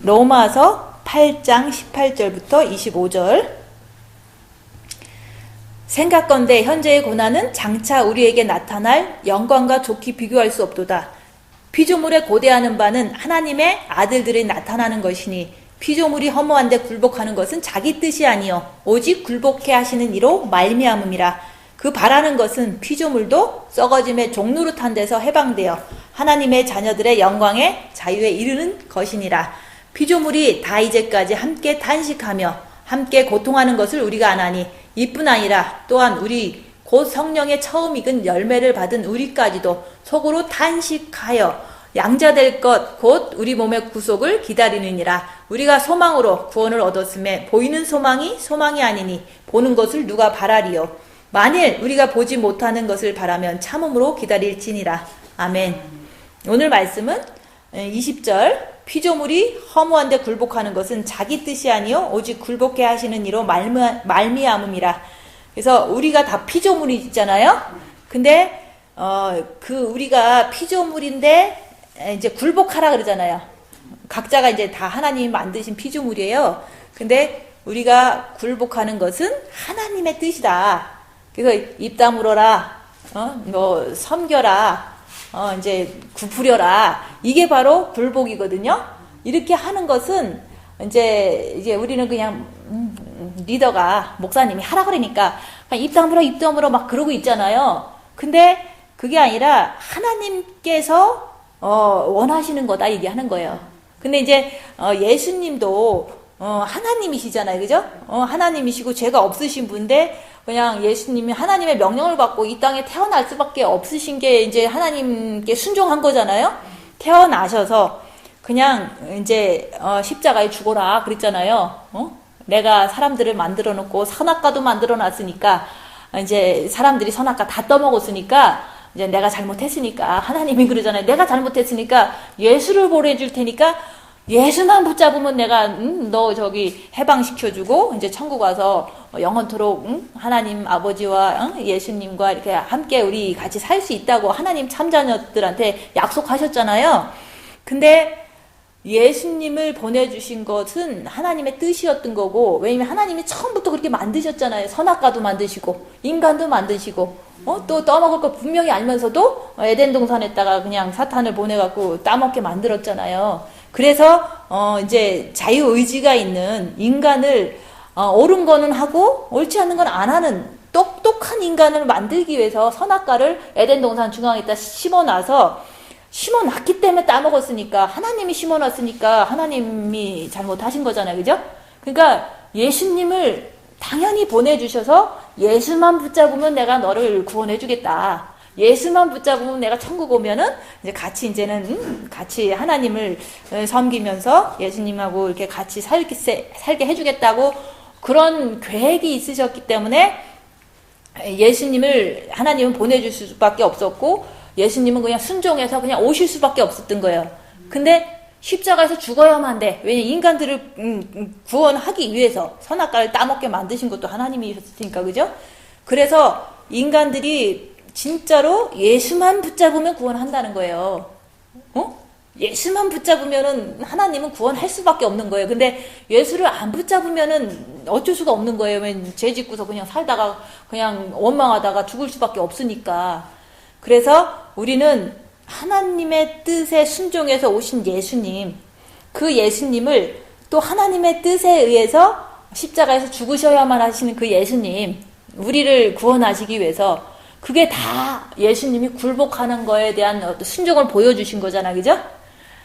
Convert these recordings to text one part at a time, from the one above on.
로마서 8장 18절부터 25절. 생각건대 현재의 고난은 장차 우리에게 나타날 영광과 좋게 비교할 수 없도다. 피조물에 고대하는 바는 하나님의 아들들이 나타나는 것이니 피조물이 허무한데 굴복하는 것은 자기 뜻이 아니요 오직 굴복해 하시는 이로 말미암음이라. 그 바라는 것은 피조물도 썩어짐의 종노릇한 데서 해방되어 하나님의 자녀들의 영광의 자유에 이르는 것이니라. 피조물이 다 이제까지 함께 탄식하며 함께 고통하는 것을 우리가 아나니 이뿐 아니라 또한 우리 곧 성령의 처음 익은 열매를 받은 우리까지도 속으로 탄식하여 양자될 것 곧 우리 몸의 구속을 기다리느니라. 우리가 소망으로 구원을 얻었음에 보이는 소망이 소망이 아니니 보는 것을 누가 바라리요. 만일 우리가 보지 못하는 것을 바라면 참음으로 기다릴지니라. 아멘. 오늘 말씀은 20절. 피조물이 허무한데 굴복하는 것은 자기 뜻이 아니요 오직 굴복해 하시는 이로 말미암음이라. 그래서 우리가 다 피조물이잖아요. 근데 우리가 피조물인데 이제 굴복하라 그러잖아요. 각자가 이제 다 하나님이 만드신 피조물이에요. 근데 우리가 굴복하는 것은 하나님의 뜻이다. 그래서 입 다물어라, 섬겨라, 이제 구부려라. 이게 바로 굴복이거든요. 이렇게 하는 것은 이제 우리는 그냥 리더가 목사님이 하라 그러니까 입 다물어 막 그러고 있잖아요. 근데 그게 아니라 하나님께서 원하시는 거다 얘기하는 거예요. 근데 이제 예수님도 하나님이시잖아요, 그죠? 하나님이시고 죄가 없으신 분인데 그냥 예수님이 하나님의 명령을 받고 이 땅에 태어날 수밖에 없으신 게 이제 하나님께 순종한 거잖아요. 태어나셔서 그냥 이제 십자가에 죽어라 그랬잖아요. 내가 사람들을 만들어 놓고 선악과도 만들어 놨으니까 이제 사람들이 선악과 다 떠먹었으니까 이제 내가 잘못했으니까 하나님이 그러잖아요. 내가 잘못했으니까 예수를 보내줄 테니까 예수만 붙잡으면 내가 너 저기 해방시켜주고 이제 천국 와서 영원토록 하나님 아버지와 예수님과 이렇게 함께 우리 같이 살 수 있다고 하나님 참자녀들한테 약속하셨잖아요. 근데 예수님을 보내주신 것은 하나님의 뜻이었던 거고, 왜냐면 하나님이 처음부터 그렇게 만드셨잖아요. 선악과도 만드시고 인간도 만드시고 또 떠먹을 거 분명히 알면서도 에덴 동산에다가 그냥 사탄을 보내갖고 따먹게 만들었잖아요. 그래서 이제 자유의지가 있는 인간을 옳은 거는 하고 옳지 않는 건 안 하는 똑똑한 인간을 만들기 위해서 선악과를 에덴 동산 중앙에다 심어놨기 때문에 따먹었으니까, 하나님이 심어놨으니까 하나님이 잘못하신 거잖아요. 그죠? 그러니까 예수님을 당연히 보내주셔서 예수만 붙잡으면 내가 너를 구원해주겠다. 예수만 붙잡으면 내가 천국 오면은 이제 같이 하나님을 섬기면서 예수님하고 이렇게 같이 살게 해주겠다고 그런 계획이 있으셨기 때문에 예수님을 하나님은 보내줄 수밖에 없었고, 예수님은 그냥 순종해서 그냥 오실 수밖에 없었던 거예요. 근데 십자가에서 죽어야만 돼. 왜냐면 인간들을 구원하기 위해서 선악과를 따먹게 만드신 것도 하나님이셨으니까, 그죠? 그래서 인간들이 진짜로 예수만 붙잡으면 구원한다는 거예요. 예수만 붙잡으면은 하나님은 구원할 수밖에 없는 거예요. 근데 예수를 안 붙잡으면은 어쩔 수가 없는 거예요. 죄 짓고서 그냥 살다가 그냥 원망하다가 죽을 수밖에 없으니까. 그래서 우리는 하나님의 뜻에 순종해서 오신 예수님, 그 예수님을 또 하나님의 뜻에 의해서 십자가에서 죽으셔야만 하시는 그 예수님, 우리를 구원하시기 위해서 그게 다 예수님이 굴복하는 거에 대한 순종을 보여주신 거잖아, 그죠?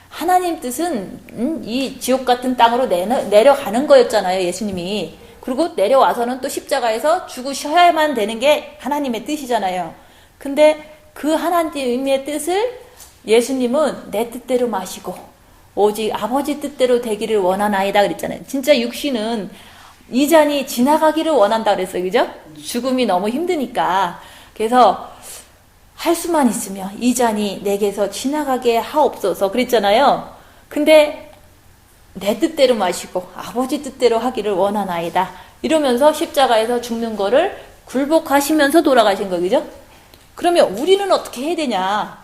하나님 뜻은 이 지옥 같은 땅으로 내려가는 거였잖아요, 예수님이. 그리고 내려와서는 또 십자가에서 죽으셔야만 되는 게 하나님의 뜻이잖아요. 근데 그 하나님의 뜻을 예수님은 내 뜻대로 마시고 오직 아버지 뜻대로 되기를 원하나이다 그랬잖아요. 진짜 육신은 이 잔이 지나가기를 원한다 그랬어요. 그죠? 죽음이 너무 힘드니까. 그래서 할 수만 있으면 이 잔이 내게서 지나가게 하옵소서 그랬잖아요. 근데 내 뜻대로 마시고 아버지 뜻대로 하기를 원하나이다 이러면서 십자가에서 죽는 거를 굴복하시면서 돌아가신 거, 그죠? 그러면 우리는 어떻게 해야 되냐?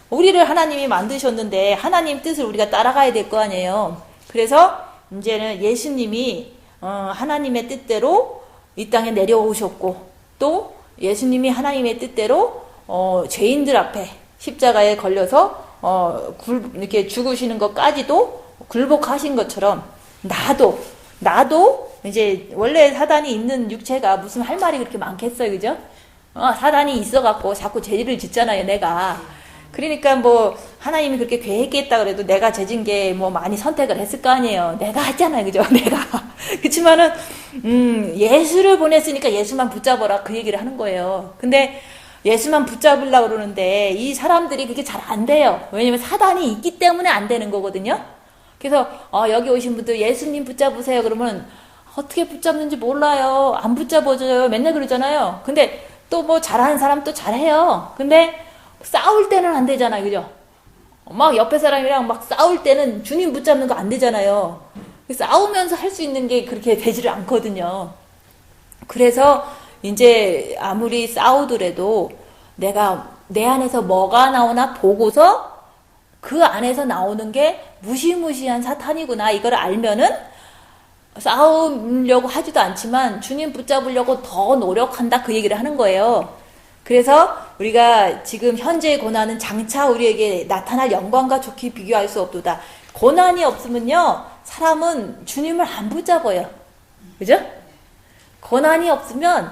우리를 하나님이 만드셨는데 하나님 뜻을 우리가 따라가야 될 거 아니에요. 그래서 이제는 예수님이 하나님의 뜻대로 이 땅에 내려오셨고, 또 예수님이 하나님의 뜻대로 죄인들 앞에 십자가에 걸려서 이렇게 죽으시는 것까지도 굴복하신 것처럼 나도 이제 원래 사단이 있는 육체가 무슨 할 말이 그렇게 많겠어요, 그죠? 사단이 있어갖고 자꾸 죄를 짓잖아요, 내가. 그러니까 뭐 하나님이 그렇게 계획했다 그래도 내가 죄진 게 뭐 많이 선택을 했을 거 아니에요. 내가 했잖아요, 그죠? 내가. 그렇지만은 예수를 보냈으니까 예수만 붙잡아라 그 얘기를 하는 거예요. 근데 예수만 붙잡으려고 그러는데 이 사람들이 그게 잘 안 돼요. 왜냐면 사단이 있기 때문에 안 되는 거거든요. 그래서 여기 오신 분들 예수님 붙잡으세요 그러면 어떻게 붙잡는지 몰라요. 안 붙잡아줘요. 맨날 그러잖아요. 근데 또 뭐 잘하는 사람 또 잘해요. 근데 싸울 때는 안 되잖아요, 그죠? 막 옆에 사람이랑 막 싸울 때는 주님 붙잡는 거 안 되잖아요. 싸우면서 할 수 있는 게 그렇게 되지를 않거든요. 그래서 이제 아무리 싸우더라도 내가 내 안에서 뭐가 나오나 보고서 그 안에서 나오는 게 무시무시한 사탄이구나 이걸 알면은 싸우려고 하지도 않지만 주님 붙잡으려고 더 노력한다 그 얘기를 하는 거예요. 그래서 우리가 지금 현재의 고난은 장차 우리에게 나타날 영광과 좋게 비교할 수 없도다. 고난이 없으면요 사람은 주님을 안 붙잡아요. 그죠? 고난이 없으면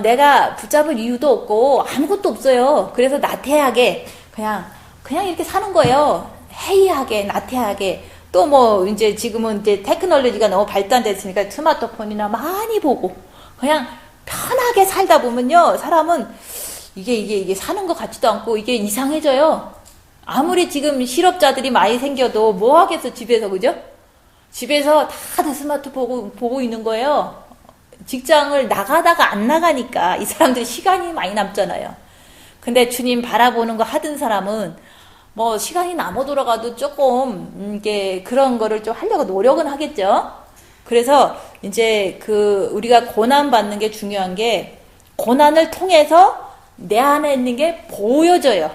내가 붙잡을 이유도 없고 아무것도 없어요. 그래서 나태하게 그냥 이렇게 사는 거예요. 해이하게 나태하게. 또 뭐 이제 지금은 이제 테크놀로지가 너무 발달됐으니까 스마트폰이나 많이 보고 그냥 편하게 살다 보면요 사람은 이게 사는 것 같지도 않고 이게 이상해져요. 아무리 지금 실업자들이 많이 생겨도 뭐 하겠어 집에서, 그죠? 집에서 다들 스마트폰 보고 있는 거예요. 직장을 나가다가 안 나가니까 이 사람들이 시간이 많이 남잖아요. 근데 주님 바라보는 거 하던 사람은 뭐 시간이 남아 돌아가도 조금 이게 그런 거를 좀 하려고 노력은 하겠죠. 그래서 이제 우리가 고난 받는 게 중요한 게 고난을 통해서 내 안에 있는 게 보여져요.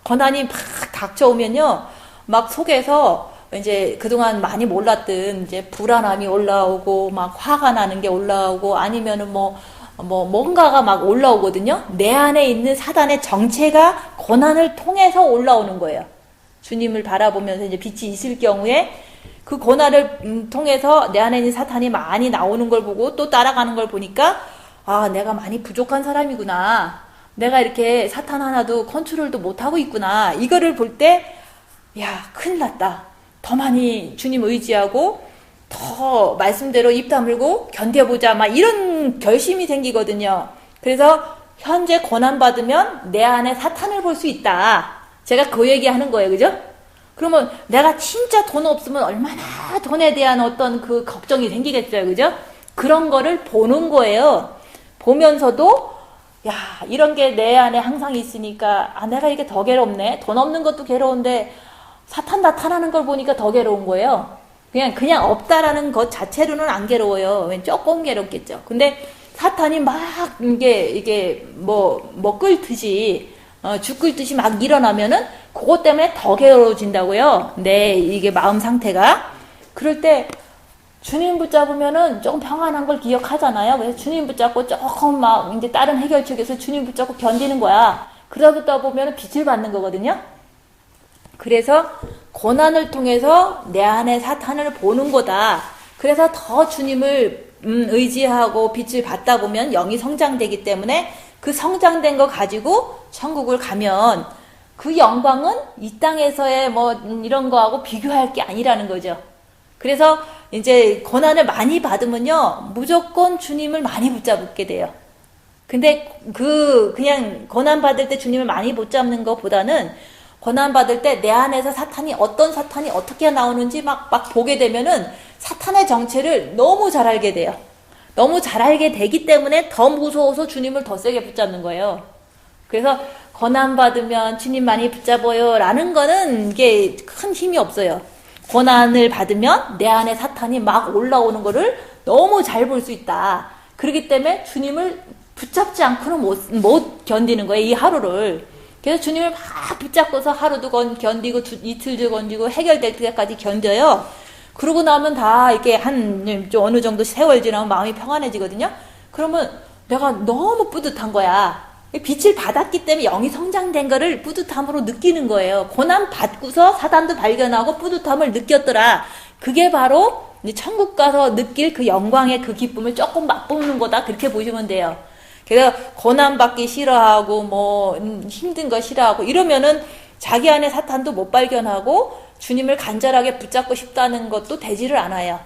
고난이 막 닥쳐오면요, 막 속에서 이제 그동안 많이 몰랐던 이제 불안함이 올라오고 막 화가 나는 게 올라오고 아니면은 뭔가가 막 올라오거든요. 내 안에 있는 사단의 정체가 고난을 통해서 올라오는 거예요. 주님을 바라보면서 이제 빛이 있을 경우에 그 고난을 통해서 내 안에 있는 사탄이 많이 나오는 걸 보고 또 따라가는 걸 보니까 내가 많이 부족한 사람이구나. 내가 이렇게 사탄 하나도 컨트롤도 못하고 있구나. 이거를 볼 때 큰일 났다. 더 많이 주님 의지하고 더 말씀대로 입 다물고 견뎌보자 막 이런 결심이 생기거든요. 그래서 현재 고난받으면 내 안에 사탄을 볼 수 있다. 제가 그 얘기하는 거예요. 그죠? 그러면 내가 진짜 돈 없으면 얼마나 돈에 대한 어떤 그 걱정이 생기겠어요. 그죠? 그런 거를 보는 거예요. 보면서도 이런 게 내 안에 항상 있으니까 내가 이게 더 괴롭네. 돈 없는 것도 괴로운데 사탄 나타나는 걸 보니까 더 괴로운 거예요. 그냥 없다라는 것 자체로는 안 괴로워요. 조금 괴롭겠죠. 근데 사탄이 막 이게 끌듯이 죽 끌듯이 막 일어나면은 그것 때문에 더 괴로워진다고요. 이게 마음 상태가. 그럴 때 주님 붙잡으면은 조금 평안한 걸 기억하잖아요. 그래서 주님 붙잡고 조금 막 이제 다른 해결책에서 주님 붙잡고 견디는 거야. 그러다 보면은 빛을 받는 거거든요. 그래서 고난을 통해서 내 안에 사탄을 보는 거다. 그래서 더 주님을 의지하고 빛을 받다 보면 영이 성장되기 때문에 그 성장된 거 가지고 천국을 가면 그 영광은 이 땅에서의 이런 거하고 비교할 게 아니라는 거죠. 그래서 이제 고난을 많이 받으면요 무조건 주님을 많이 붙잡게 돼요. 근데 그냥 고난 받을 때 주님을 많이 붙잡는 것보다는 고난 받을 때 내 안에서 어떤 사탄이 어떻게 나오는지 막 보게 되면은 사탄의 정체를 너무 잘 알게 돼요. 너무 잘 알게 되기 때문에 더 무서워서 주님을 더 세게 붙잡는 거예요. 그래서 고난 받으면 주님 많이 붙잡아요 라는 거는 이게 큰 힘이 없어요. 고난을 받으면 내 안에 사탄이 막 올라오는 거를 너무 잘 볼 수 있다. 그렇기 때문에 주님을 붙잡지 않고는 못 견디는 거예요, 이 하루를. 그래서 주님을 막 붙잡고서 하루도 견디고 이틀도 견디고 해결될 때까지 견뎌요. 그러고 나면 다 이렇게 좀 어느 정도 세월 지나면 마음이 평안해지거든요. 그러면 내가 너무 뿌듯한 거야. 빛을 받았기 때문에 영이 성장된 거를 뿌듯함으로 느끼는 거예요. 고난 받고서 사단도 발견하고 뿌듯함을 느꼈더라. 그게 바로 천국 가서 느낄 그 영광의 그 기쁨을 조금 맛보는 거다. 그렇게 보시면 돼요. 그래서 고난 받기 싫어하고 뭐 힘든 거 싫어하고 이러면은 자기 안에 사탄도 못 발견하고 주님을 간절하게 붙잡고 싶다는 것도 되지를 않아요.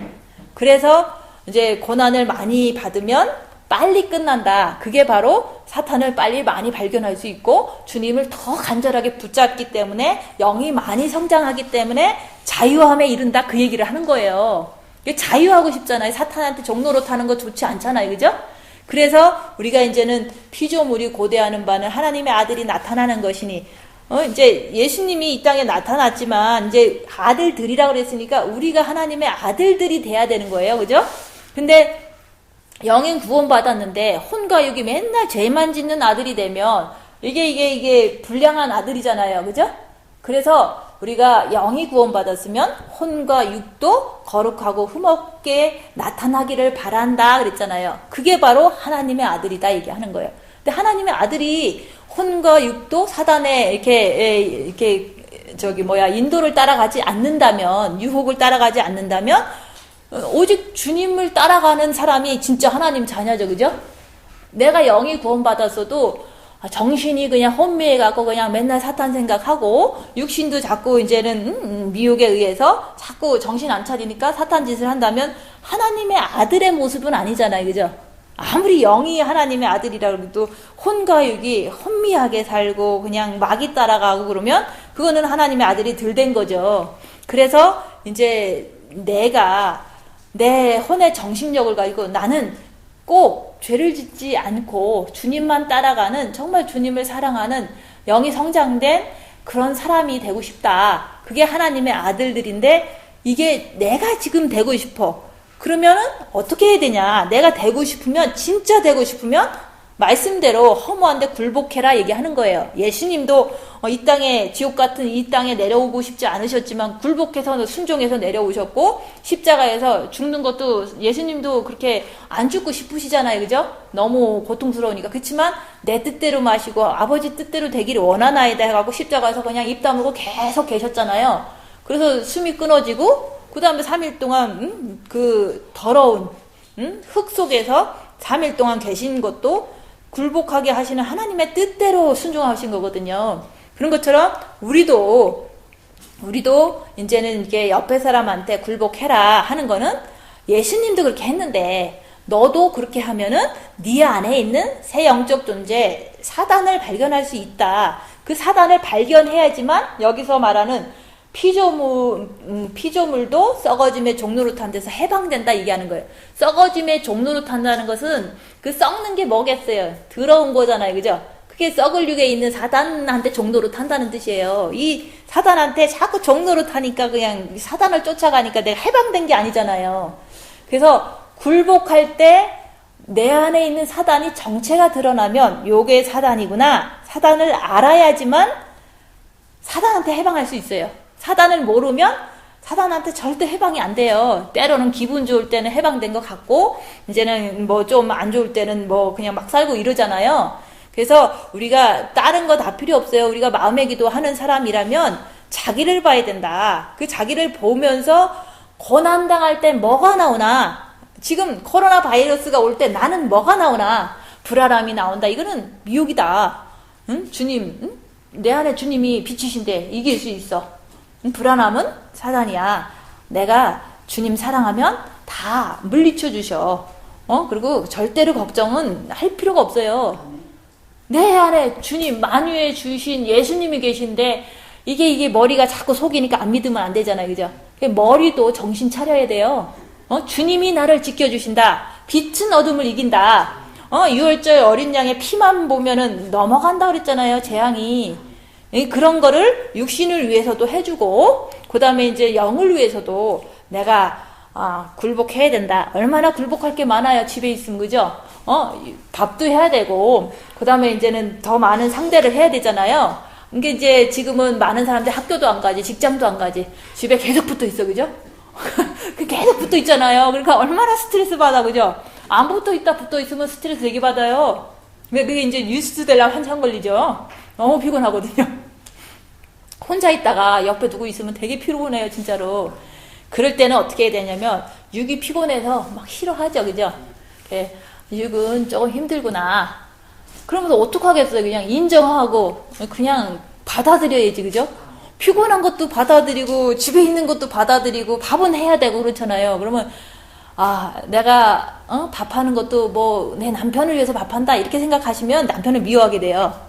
그래서 이제 고난을 많이 받으면 빨리 끝난다. 그게 바로 사탄을 빨리 많이 발견할 수 있고 주님을 더 간절하게 붙잡기 때문에 영이 많이 성장하기 때문에 자유함에 이른다. 그 얘기를 하는 거예요. 자유하고 싶잖아요. 사탄한테 종로로 타는 거 좋지 않잖아요. 그죠? 그래서 우리가 이제는 피조물이 고대하는 바는 하나님의 아들이 나타나는 것이니 이제 예수님이 이 땅에 나타났지만 이제 아들들이라고 그랬으니까 우리가 하나님의 아들들이 돼야 되는 거예요. 그죠? 근데 영인 구원 받았는데 혼과 육이 맨날 죄만 짓는 아들이 되면 이게 불량한 아들이잖아요. 그죠? 그래서 우리가 영이 구원 받았으면 혼과 육도 거룩하고 흠없게 나타나기를 바란다 그랬잖아요. 그게 바로 하나님의 아들이다 얘기하는 거예요. 근데 하나님의 아들이 혼과 육도 사단의 이렇게 인도를 따라가지 않는다면, 유혹을 따라가지 않는다면 오직 주님을 따라가는 사람이 진짜 하나님 자녀죠. 그죠? 내가 영이 구원받았어도 정신이 그냥 혼미해갖고 그냥 맨날 사탄 생각하고 육신도 자꾸 이제는 미혹에 의해서 자꾸 정신 안 차리니까 사탄 짓을 한다면 하나님의 아들의 모습은 아니잖아요. 그죠? 아무리 영이 하나님의 아들이라 그래도 혼과 육이 혼미하게 살고 그냥 막이 따라가고 그러면 그거는 하나님의 아들이 덜 된 거죠. 그래서 이제 내가 내 혼의 정신력을 가지고 나는 꼭 죄를 짓지 않고 주님만 따라가는 정말 주님을 사랑하는 영이 성장된 그런 사람이 되고 싶다. 그게 하나님의 아들들인데 이게 내가 지금 되고 싶어. 그러면은 어떻게 해야 되냐? 내가 되고 싶으면 진짜 되고 싶으면 말씀대로 허무한데 굴복해라 얘기하는 거예요. 예수님도 이 땅에 지옥 같은 이 땅에 내려오고 싶지 않으셨지만 굴복해서 순종해서 내려오셨고 십자가에서 죽는 것도 예수님도 그렇게 안 죽고 싶으시잖아요. 그죠? 너무 고통스러우니까. 그렇지만 내 뜻대로 마시고 아버지 뜻대로 되기를 원하나이다 해가지고 십자가에서 그냥 입 다물고 계속 계셨잖아요. 그래서 숨이 끊어지고 그 다음에 3일 동안 그 더러운 흙 속에서 3일 동안 계신 것도 굴복하게 하시는 하나님의 뜻대로 순종하신 거거든요. 그런 것처럼 우리도 이제는 이게 옆에 사람한테 굴복해라 하는 거는 예수님도 그렇게 했는데 너도 그렇게 하면은 네 안에 있는 새 영적 존재 사단을 발견할 수 있다. 그 사단을 발견해야지만 여기서 말하는 피조물도 썩어짐의 종로로 탄 데서 해방된다 얘기하는 거예요. 썩어짐의 종로로 탄다는 것은 그 썩는 게 뭐겠어요? 더러운 거잖아요. 그죠? 그게 썩을 육에 있는 사단한테 종로로 탄다는 뜻이에요. 이 사단한테 자꾸 종로로 타니까 그냥 사단을 쫓아가니까 내가 해방된 게 아니잖아요. 그래서 굴복할 때 내 안에 있는 사단이 정체가 드러나면 요게 사단이구나. 사단을 알아야지만 사단한테 해방할 수 있어요. 사단을 모르면 사단한테 절대 해방이 안 돼요. 때로는 기분 좋을 때는 해방된 것 같고 이제는 뭐 좀 안 좋을 때는 뭐 그냥 막 살고 이러잖아요. 그래서 우리가 다른 거 다 필요 없어요. 우리가 마음의 기도하는 사람이라면 자기를 봐야 된다. 그 자기를 보면서 고난당할 때 뭐가 나오나, 지금 코로나 바이러스가 올 때 나는 뭐가 나오나, 불안함이 나온다. 이거는 미혹이다. 응? 주님, 응? 내 안에 주님이 빛이신데 이길 수 있어. 불안함은 사단이야. 내가 주님 사랑하면 다 물리쳐 주셔. 그리고 절대로 걱정은 할 필요가 없어요. 내 안에 주님, 만유에 주신 예수님이 계신데 이게 머리가 자꾸 속이니까 안 믿으면 안 되잖아요. 그죠? 머리도 정신 차려야 돼요. 주님이 나를 지켜주신다. 빛은 어둠을 이긴다. 6월절 어린 양의 피만 보면은 넘어간다 그랬잖아요. 재앙이. 그런 거를 육신을 위해서도 해주고, 그 다음에 이제 영을 위해서도 내가 굴복해야 된다. 얼마나 굴복할 게 많아요. 집에 있으면. 그죠? 밥도 해야 되고, 그 다음에 이제는 더 많은 상대를 해야 되잖아요. 이게 이제 지금은 많은 사람들 학교도 안 가지, 직장도 안 가지, 집에 계속 붙어 있어. 그죠? 계속 붙어 있잖아요. 그러니까 얼마나 스트레스 받아, 그죠? 안 붙어 있다 붙어 있으면 스트레스 되게 받아요. 그게 이제 뉴스 되려면 한참 걸리죠. 너무 피곤하거든요. 혼자 있다가 옆에 누구 있으면 되게 피곤해요, 진짜로. 그럴 때는 어떻게 해야 되냐면, 육이 피곤해서 막 싫어하죠, 그죠? 육은 조금 힘들구나. 그러면서 어떡하겠어요? 그냥 인정하고, 그냥 받아들여야지, 그죠? 피곤한 것도 받아들이고, 집에 있는 것도 받아들이고, 밥은 해야 되고, 그렇잖아요. 그러면, 내가, 밥하는 것도 뭐, 내 남편을 위해서 밥한다, 이렇게 생각하시면 남편을 미워하게 돼요.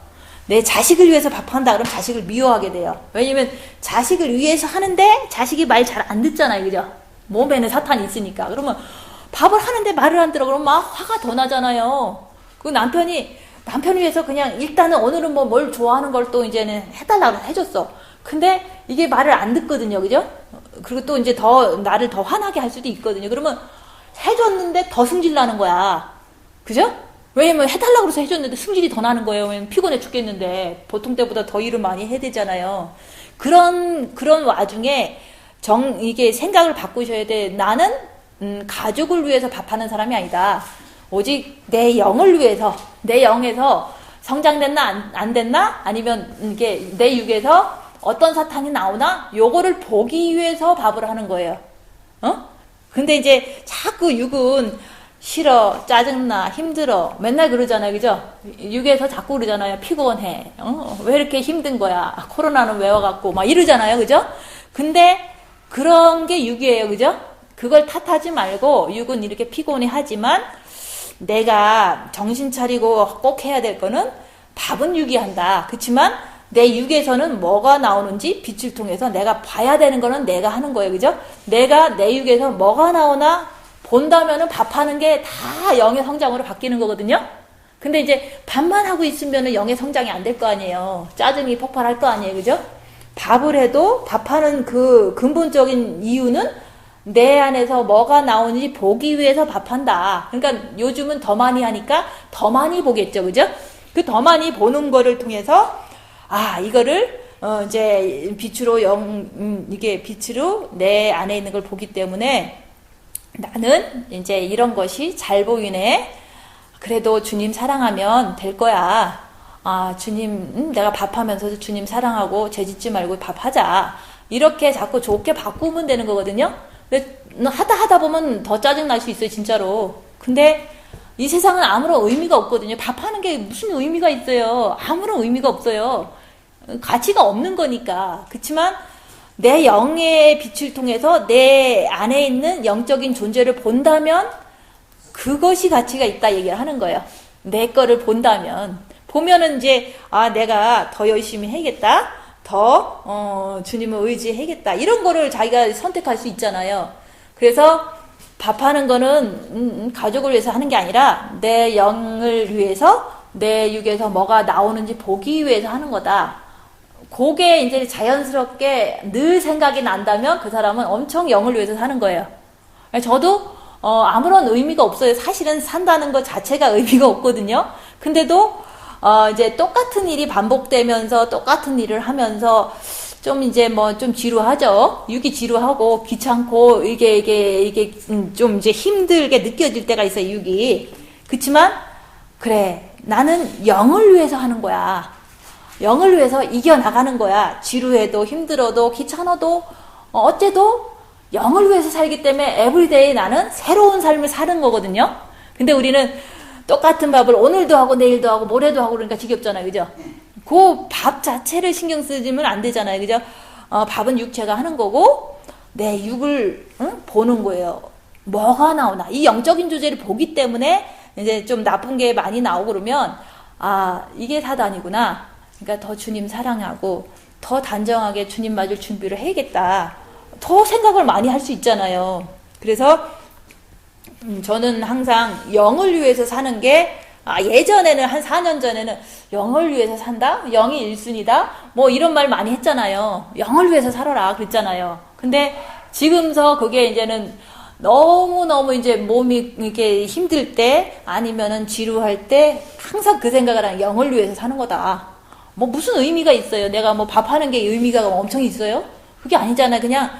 내 자식을 위해서 밥한다, 그럼 자식을 미워하게 돼요. 왜냐면, 자식을 위해서 하는데, 자식이 말 잘 안 듣잖아요, 그죠? 몸에는 사탄이 있으니까. 그러면, 밥을 하는데 말을 안 들어, 그러면 막 화가 더 나잖아요. 그 남편을 위해서 그냥, 일단은 오늘은 뭐 뭘 좋아하는 걸 또 이제는 해달라고 해줬어. 근데, 이게 말을 안 듣거든요, 그죠? 그리고 또 이제 나를 더 화나게 할 수도 있거든요. 그러면, 해줬는데 더 승질 나는 거야. 그죠? 왜냐면 해달라고 해서 해줬는데 승질이 더 나는 거예요. 왜냐면 피곤해 죽겠는데 보통 때보다 더 일을 많이 해야 되잖아요. 그런 와중에 이게 생각을 바꾸셔야 돼. 나는 가족을 위해서 밥하는 사람이 아니다. 오직 내 영을 위해서, 내 영에서 성장됐나 안 됐나, 아니면 이게 내 육에서 어떤 사탕이 나오나, 요거를 보기 위해서 밥을 하는 거예요. 근데 이제 자꾸 육은 싫어, 짜증나, 힘들어, 맨날 그러잖아요, 그죠? 육에서 자꾸 그러잖아요. 피곤해. 왜 이렇게 힘든 거야? 코로나는 왜 와갖고 막 이러잖아요, 그죠? 근데 그런 게 육이에요, 그죠? 그걸 탓하지 말고, 육은 이렇게 피곤해 하지만 내가 정신 차리고 꼭 해야 될 거는 밥은 육이 한다. 그렇지만 내 육에서는 뭐가 나오는지 빛을 통해서 내가 봐야 되는 거는 내가 하는 거예요, 그죠? 내가 내 육에서 뭐가 나오나 본다면은 밥하는 게 다 영의 성장으로 바뀌는 거거든요? 근데 이제 밥만 하고 있으면은 영의 성장이 안 될 거 아니에요. 짜증이 폭발할 거 아니에요, 그죠? 밥을 해도 밥하는 그 근본적인 이유는 내 안에서 뭐가 나오는지 보기 위해서 밥한다. 그러니까 요즘은 더 많이 하니까 더 많이 보겠죠, 그죠? 그 더 많이 보는 거를 통해서 이거를 이제 빛으로 이게 빛으로 내 안에 있는 걸 보기 때문에 나는 이제 이런 것이 잘 보이네. 그래도 주님 사랑하면 될 거야. 주님, 내가 밥하면서도 주님 사랑하고 죄 짓지 말고 밥하자. 이렇게 자꾸 좋게 바꾸면 되는 거거든요. 근데 하다 보면 더 짜증 날 수 있어요, 진짜로. 근데 이 세상은 아무런 의미가 없거든요. 밥하는 게 무슨 의미가 있어요? 아무런 의미가 없어요. 가치가 없는 거니까. 그렇지만 내 영의 빛을 통해서 내 안에 있는 영적인 존재를 본다면 그것이 가치가 있다 얘기를 하는 거예요. 내 거를 본다면. 보면은 이제 내가 더 열심히 해야겠다. 더 주님을 의지해야겠다. 이런 거를 자기가 선택할 수 있잖아요. 그래서 밥하는 거는 가족을 위해서 하는 게 아니라 내 영을 위해서 내 육에서 뭐가 나오는지 보기 위해서 하는 거다. 그게 이제 자연스럽게 늘 생각이 난다면 그 사람은 엄청 영을 위해서 사는 거예요. 저도 아무런 의미가 없어요. 사실은 산다는 것 자체가 의미가 없거든요. 근데도 이제 똑같은 일이 반복되면서 똑같은 일을 하면서 좀 이제 뭐 좀 지루하죠. 육이 지루하고 귀찮고 이게 좀 이제 힘들게 느껴질 때가 있어요, 육이. 그렇지만 그래, 나는 영을 위해서 하는 거야. 영을 위해서 이겨나가는 거야. 지루해도 힘들어도 귀찮아도 어째도 영을 위해서 살기 때문에 에브리데이 나는 새로운 삶을 사는 거거든요. 근데 우리는 똑같은 밥을 오늘도 하고 내일도 하고 모레도 하고 그러니까 지겹잖아요, 그죠? 그 밥 자체를 신경 쓰지면 안 되잖아요, 그죠? 밥은 육체가 하는 거고 내 육을 보는 거예요. 뭐가 나오나 이 영적인 존재를 보기 때문에 이제 좀 나쁜 게 많이 나오고 그러면 이게 사단이구나. 그러니까 더 주님 사랑하고 더 단정하게 주님 맞을 준비를 해야겠다. 더 생각을 많이 할 수 있잖아요. 그래서 저는 항상 영을 위해서 사는 게 예전에는 한 4년 전에는 영을 위해서 산다? 영이 1순위다? 뭐 이런 말 많이 했잖아요. 영을 위해서 살아라 그랬잖아요. 근데 지금서 그게 이제는 너무너무 이제 몸이 이렇게 힘들 때 아니면은 지루할 때 항상 그 생각을 하는 영을 위해서 사는 거다. 뭐 무슨 의미가 있어요? 내가 뭐 밥하는 게 의미가 엄청 있어요? 그게 아니잖아요. 그냥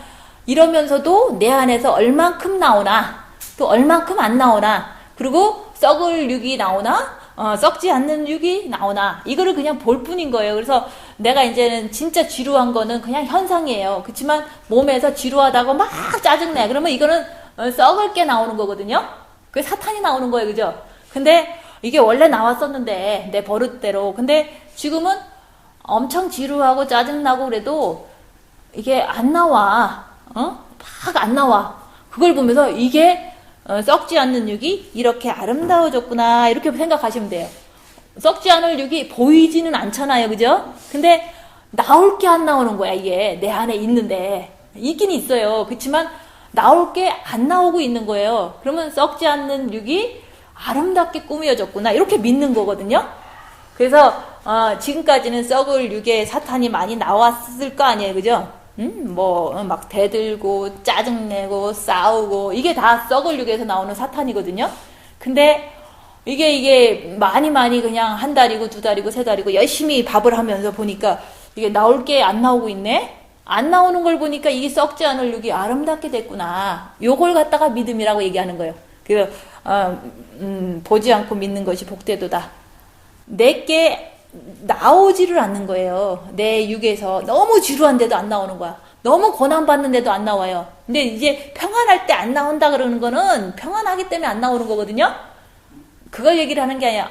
이러면서도 내 안에서 얼만큼 나오나, 또 얼만큼 안 나오나, 그리고 썩을 육이 나오나, 썩지 않는 육이 나오나, 이거를 그냥 볼 뿐인 거예요. 그래서 내가 이제는 진짜 지루한 거는 그냥 현상이에요. 그렇지만 몸에서 지루하다고 막 짜증내. 그러면 이거는 썩을 게 나오는 거거든요. 그게 사탄이 나오는 거예요. 그죠? 근데 이게 원래 나왔었는데, 내 버릇대로. 근데 지금은 엄청 지루하고 짜증나고 그래도 이게 안 나와. 막 안 나와. 그걸 보면서 이게 썩지 않는 육이 이렇게 아름다워졌구나, 이렇게 생각하시면 돼요. 썩지 않을 육이 보이지는 않잖아요. 그죠? 근데 나올 게 안 나오는 거야. 이게 내 안에 있는데. 있긴 있어요. 그렇지만 나올 게 안 나오고 있는 거예요. 그러면 썩지 않는 육이 아름답게 꾸며졌구나, 이렇게 믿는 거거든요. 그래서 지금까지는 썩을 육에 사탄이 많이 나왔을 거 아니에요. 그죠? 막 대들고 짜증내고 싸우고, 이게 다 썩을 육에서 나오는 사탄이거든요. 근데 이게 많이 그냥 한 달이고 두 달이고 세 달이고 열심히 밥을 하면서 보니까 이게 나올 게 안 나오고 있네. 안 나오는 걸 보니까 이게 썩지 않을 육이 아름답게 됐구나. 요걸 갖다가 믿음이라고 얘기하는 거예요. 그래서 보지 않고 믿는 것이 복되도다. 내게 나오지를 않는 거예요. 내 육에서 너무 지루한데도 안 나오는 거야. 너무 고난받는데도 안 나와요. 근데 이제 평안할 때 안 나온다 그러는 거는 평안하기 때문에 안 나오는 거거든요. 그걸 얘기를 하는 게 아니야.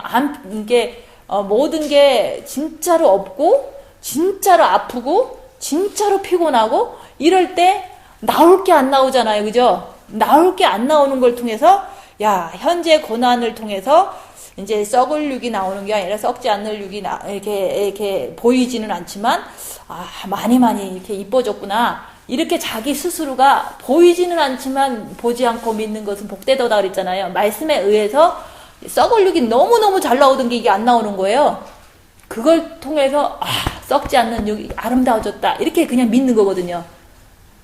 이게 모든 게 진짜로 없고, 진짜로 아프고, 진짜로 피곤하고, 이럴 때 나올 게 안 나오잖아요. 그죠? 나올 게 안 나오는 걸 통해서, 야, 현재 고난을 통해서 이제 썩을 육이 나오는 게 아니라 썩지 않는 육이 이렇게 보이지는 않지만, 많이 이렇게 이뻐졌구나. 이렇게 자기 스스로가 보이지는 않지만 보지 않고 믿는 것은 복되도다 그랬잖아요. 말씀에 의해서 썩을 육이 너무너무 잘 나오던 게 이게 안 나오는 거예요. 그걸 통해서 썩지 않는 육이 아름다워졌다, 이렇게 그냥 믿는 거거든요.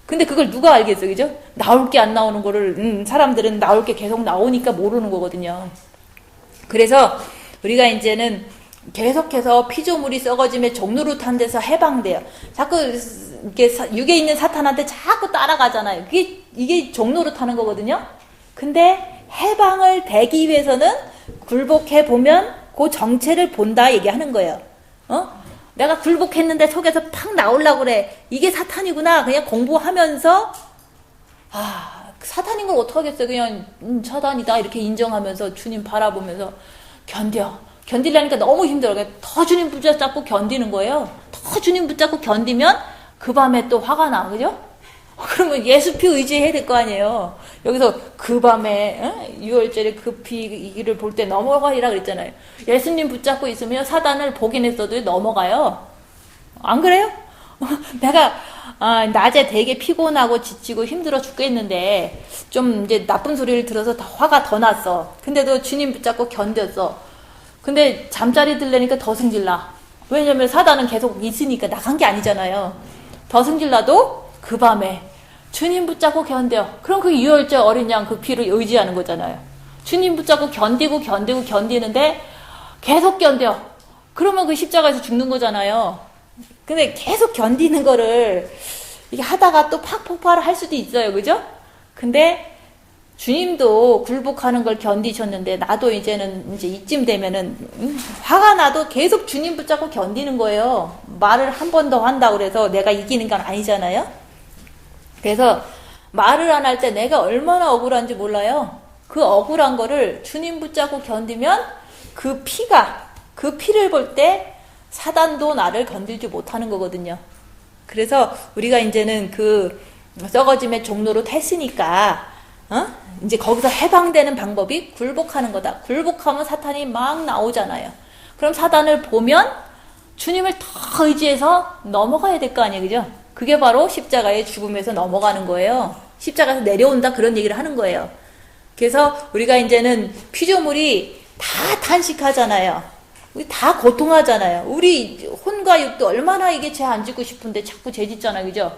근데 그걸 누가 알겠어요. 그죠? 나올 게 안 나오는 거를 사람들은 나올 게 계속 나오니까 모르는 거거든요. 그래서 우리가 이제는 계속해서 피조물이 썩어짐의 종로로 탄 데서 해방돼요. 자꾸 이렇게 육에 있는 사탄한테 자꾸 따라가잖아요. 이게 종로로 타는 거거든요. 근데 해방을 되기 위해서는 굴복해 보면 그 정체를 본다 얘기하는 거예요. 내가 굴복했는데 속에서 팍 나오려고 그래. 이게 사탄이구나. 그냥 공부하면서 사탄인 걸 어떡하겠어요. 그냥 사탄이다 이렇게 인정하면서 주님 바라보면서 견디려니까 너무 힘들어요. 더 주님 붙잡고 견디는 거예요. 더 주님 붙잡고 견디면 그 밤에 또 화가 나. 그죠? 그러면 예수 피 의지해야 될 거 아니에요. 여기서 그 밤에 6월절에 그 피를 볼 때 넘어가리라 그랬잖아요. 예수님 붙잡고 있으면 사단을 보긴 했어도 넘어가요. 안 그래요? 내가 낮에 되게 피곤하고 지치고 힘들어 죽겠는데 좀 이제 나쁜 소리를 들어서 화가 더 났어. 근데도 주님 붙잡고 견뎠어. 근데 잠자리 들려니까 더 승질나. 왜냐면 사단은 계속 있으니까 나간 게 아니잖아요. 더 승질나도 그 밤에 주님 붙잡고 견뎌. 그럼 그 6월절 어린 양 그 피를 의지하는 거잖아요. 주님 붙잡고 견디는데 계속 견뎌. 그러면 그 십자가에서 죽는 거잖아요. 근데 계속 견디는 거를 이게 하다가 또 팍 폭발을 할 수도 있어요. 그죠? 근데 주님도 굴복하는 걸 견디셨는데 나도 이제는 이제 이쯤 되면은 화가 나도 계속 주님 붙잡고 견디는 거예요. 말을 한 번 더 한다고 그래서 내가 이기는 건 아니잖아요. 그래서 말을 안 할 때 내가 얼마나 억울한지 몰라요. 그 억울한 거를 주님 붙잡고 견디면 그 피를 볼 때 사단도 나를 건들지 못하는 거거든요. 그래서 우리가 이제는 그 썩어짐의 종로로 했으니까 이제 거기서 해방되는 방법이 굴복하는 거다. 굴복하면 사탄이 막 나오잖아요. 그럼 사단을 보면 주님을 더 의지해서 넘어가야 될 거 아니에요. 그죠? 그게 바로 십자가의 죽음에서 넘어가는 거예요. 십자가에서 내려온다, 그런 얘기를 하는 거예요. 그래서 우리가 이제는 피조물이 다 탄식하잖아요. 우리 다 고통하잖아요. 우리 혼과 육도 얼마나 이게 죄 안 짓고 싶은데 자꾸 죄 짓잖아요. 그죠?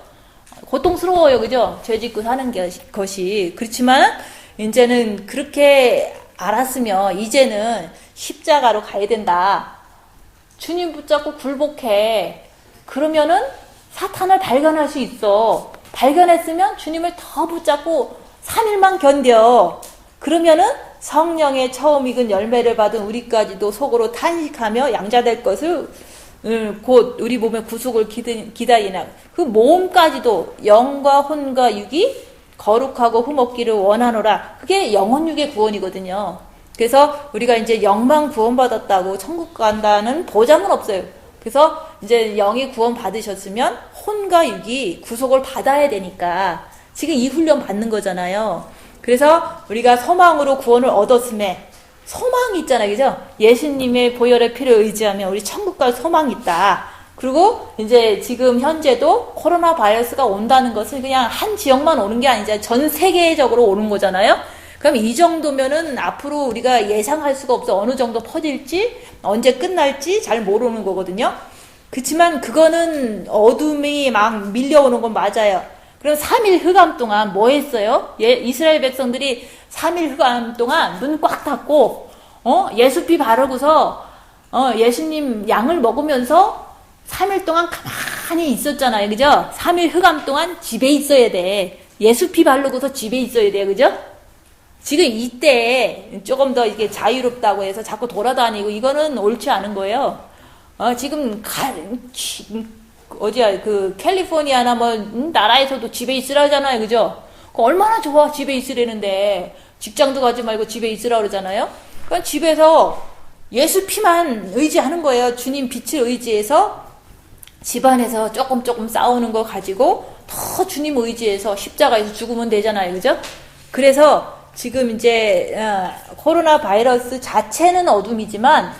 고통스러워요. 그죠? 죄 짓고 사는 것이. 그렇지만 이제는 그렇게 알았으면 이제는 십자가로 가야 된다. 주님 붙잡고 굴복해. 그러면은 사탄을 발견할 수 있어. 발견했으면 주님을 더 붙잡고 3일만 견뎌. 그러면은 성령의 처음 익은 열매를 받은 우리까지도 속으로 탄식하며 양자될 것을 곧 우리 몸의 구속을 기다리나 그 몸까지도 영과 혼과 육이 거룩하고 흠없기를 원하노라. 그게 영혼육의 구원이거든요. 그래서 우리가 이제 영만 구원받았다고 천국 간다는 보장은 없어요. 그래서 이제 영이 구원 받으셨으면 혼과 육이 구속을 받아야 되니까 지금 이 훈련 받는 거잖아요. 그래서 우리가 소망으로 구원을 얻었음에 소망이 있잖아요. 그죠? 예수님의 보혈의 피를 의지하면 우리 천국 갈 소망이 있다. 그리고 이제 지금 현재도 코로나 바이러스가 온다는 것은 그냥 한 지역만 오는 게 아니잖아요. 전 세계적으로 오는 거잖아요. 그럼 이 정도면은 앞으로 우리가 예상할 수가 없어. 어느 정도 퍼질지, 언제 끝날지 잘 모르는 거거든요. 그렇지만 그거는 어둠이 막 밀려오는 건 맞아요. 그럼 3일 흑암 동안 뭐 했어요? 이스라엘 백성들이 3일 흑암 동안 눈 꽉 닫고, 예수피 바르고서, 예수님 양을 먹으면서 3일 동안 가만히 있었잖아요. 그죠? 3일 흑암 동안 집에 있어야 돼. 예수피 바르고서 집에 있어야 돼. 그죠? 지금 이때 조금 더 이게 자유롭다고 해서 자꾸 돌아다니고 이거는 옳지 않은 거예요. 지금 어디야 그 캘리포니아나 뭐 나라에서도 집에 있으라 하잖아요. 그죠? 얼마나 좋아 집에 있으려는데 직장도 가지 말고 집에 있으라 그러잖아요. 그러니까 집에서 예수 피만 의지하는 거예요. 주님 빛을 의지해서 집안에서 조금 싸우는 거 가지고 더 주님 의지해서 십자가에서 죽으면 되잖아요. 그죠? 그래서 지금 이제 코로나 바이러스 자체는 어둠이지만